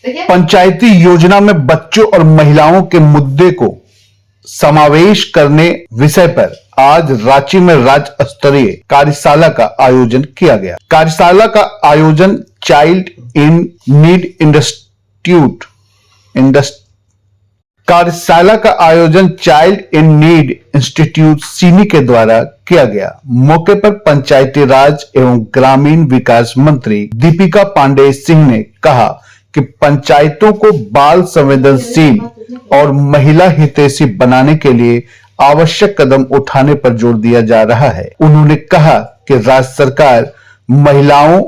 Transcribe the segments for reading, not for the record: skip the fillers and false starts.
पंचायती योजना में बच्चों और महिलाओं के मुद्दे को समावेश करने विषय पर आज रांची में राज्य स्तरीय कार्यशाला का आयोजन किया गया। कार्यशाला का आयोजन चाइल्ड इन नीड इंस्टीट्यूट सीनी के द्वारा किया गया। मौके पर पंचायती राज एवं ग्रामीण विकास मंत्री दीपिका पांडेय सिंह ने कहा कि पंचायतों को बाल संवेदनशील और महिला हितैषी बनाने के लिए आवश्यक कदम उठाने पर जोर दिया जा रहा है। उन्होंने कहा कि राज्य सरकार महिलाओं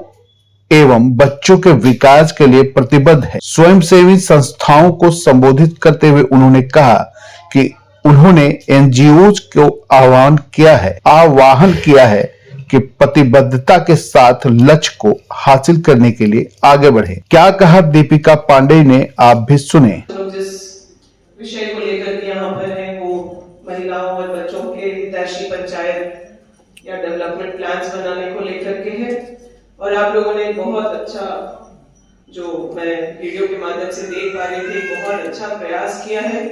एवं बच्चों के विकास के लिए प्रतिबद्ध है। स्वयंसेवी संस्थाओं को संबोधित करते हुए उन्होंने कहा कि उन्होंने एनजीओज को आह्वान किया है कि प्रतिबद्धता के साथ लक्ष्य को हासिल करने के लिए आगे बढ़े। क्या कहा दीपिका पांडेय ने, आप भी सुने। जिस विषय को लेकर के यहाँ पर है वो महिलाओं और बच्चों के हितैषी पंचायत या डेवलपमेंट प्लान्स बनाने को लेकर के है। और आप लोगों ने बहुत अच्छा, जो मैं वीडियो के माध्यम से देख पा रही थी, बहुत अच्छा प्रयास किया है।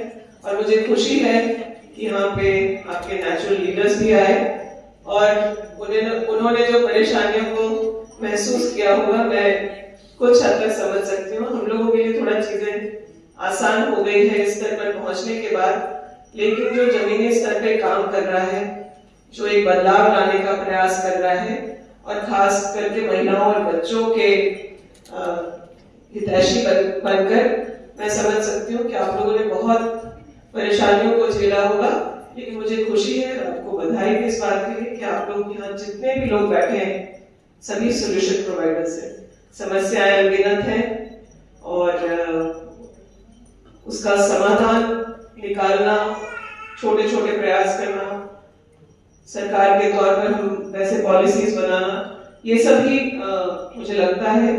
और मुझे खुशी है कि यहाँ पे आपके नेचुरल लीडर्स भी आए और उन्होंने जो परेशानियों को महसूस किया होगा, मैं कुछ हद तक समझ सकती हूँ। हम लोगों के लिए थोड़ा चीजें आसान हो गई है इस स्तर पर पहुंचने के बाद, लेकिन जो जमीनी स्तर पे काम कर रहा है, जो एक बदलाव लाने का प्रयास कर रहा है और खास करके महिलाओं और बच्चों के हितैषी बनकर, मैं समझ सकती हूँ कि आप लोगों ने बहुत परेशानियों को झेला होगा। लेकिन मुझे खुशी है, आपको बधाई भी इस बात के लिए कि आप लोग यहाँ जितने भी लोग बैठे हैं सभी सोल्यूशन प्रोवाइडर्स हैं। समस्याएं अनगिनत हैं और उसका समाधान निकालना, छोटे छोटे प्रयास करना, सरकार के तौर पर हम वैसे पॉलिसीज बनाना, ये सभी मुझे लगता है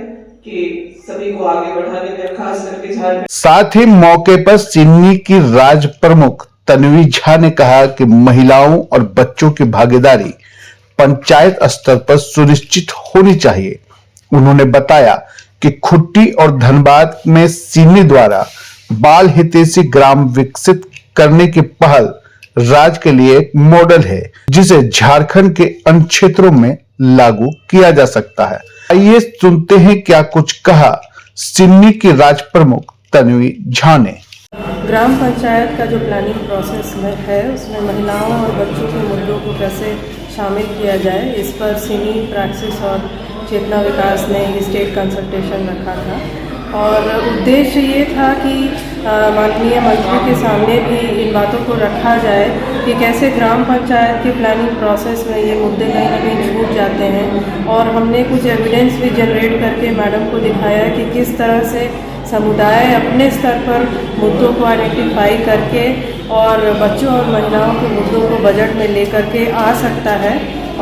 कि सभी को आगे बढ़ाने में खास करके झारखंड। साथ ही मौके पर सिन्नी की राज्य प्रमुख तन्वी झा ने कहा कि महिलाओं और बच्चों की भागीदारी पंचायत स्तर पर सुनिश्चित होनी चाहिए। उन्होंने बताया कि खुट्टी और धनबाद में सिन्नी द्वारा बाल हितैषी ग्राम विकसित करने की पहल राज्य के लिए एक मॉडल है, जिसे झारखंड के अन्य क्षेत्रों में लागू किया जा सकता है। आइए सुनते हैं क्या कुछ कहा सिन्नी की राज्य प्रमुख तन्वी झा ने। ग्राम पंचायत का जो प्लानिंग प्रोसेस में है, उसमें महिलाओं और बच्चों के मुद्दों को कैसे शामिल किया जाए, इस पर सिनी प्रैक्टिस और चेतना विकास ने स्टेट कंसल्टेशन रखा था। और उद्देश्य ये था कि माननीय मंत्री के सामने भी इन बातों को रखा जाए कि कैसे ग्राम पंचायत के प्लानिंग प्रोसेस में ये मुद्दे कहीं ना कहीं छूट जाते हैं। और हमने कुछ एविडेंस भी जनरेट करके मैडम को दिखाया कि किस तरह से समुदाय अपने स्तर पर मुद्दों को आइडेंटिफाई करके और बच्चों और महिलाओं के मुद्दों को बजट में लेकर के आ सकता है।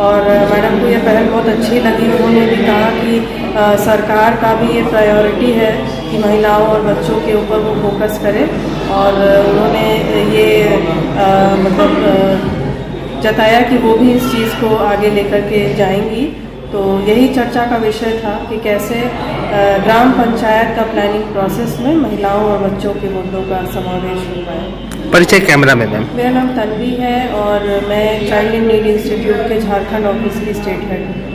और मैडम को ये पहल बहुत अच्छी लगी। उन्होंने भी कहा कि सरकार का भी ये प्रायोरिटी है कि महिलाओं और बच्चों के ऊपर वो फोकस करे। और उन्होंने ये जताया कि वो भी इस चीज़ को आगे लेकर के जाएंगी। तो यही चर्चा का विषय था कि कैसे ग्राम पंचायत का प्लानिंग प्रोसेस में महिलाओं और बच्चों के मुद्दों का समावेश हो पाए। परिचय कैमरा में मैम। मेरा नाम तन्वी है और मैं चाइल्ड इन नीड इंस्टीट्यूट के झारखंड ऑफिस की स्टेट हेड हूँ।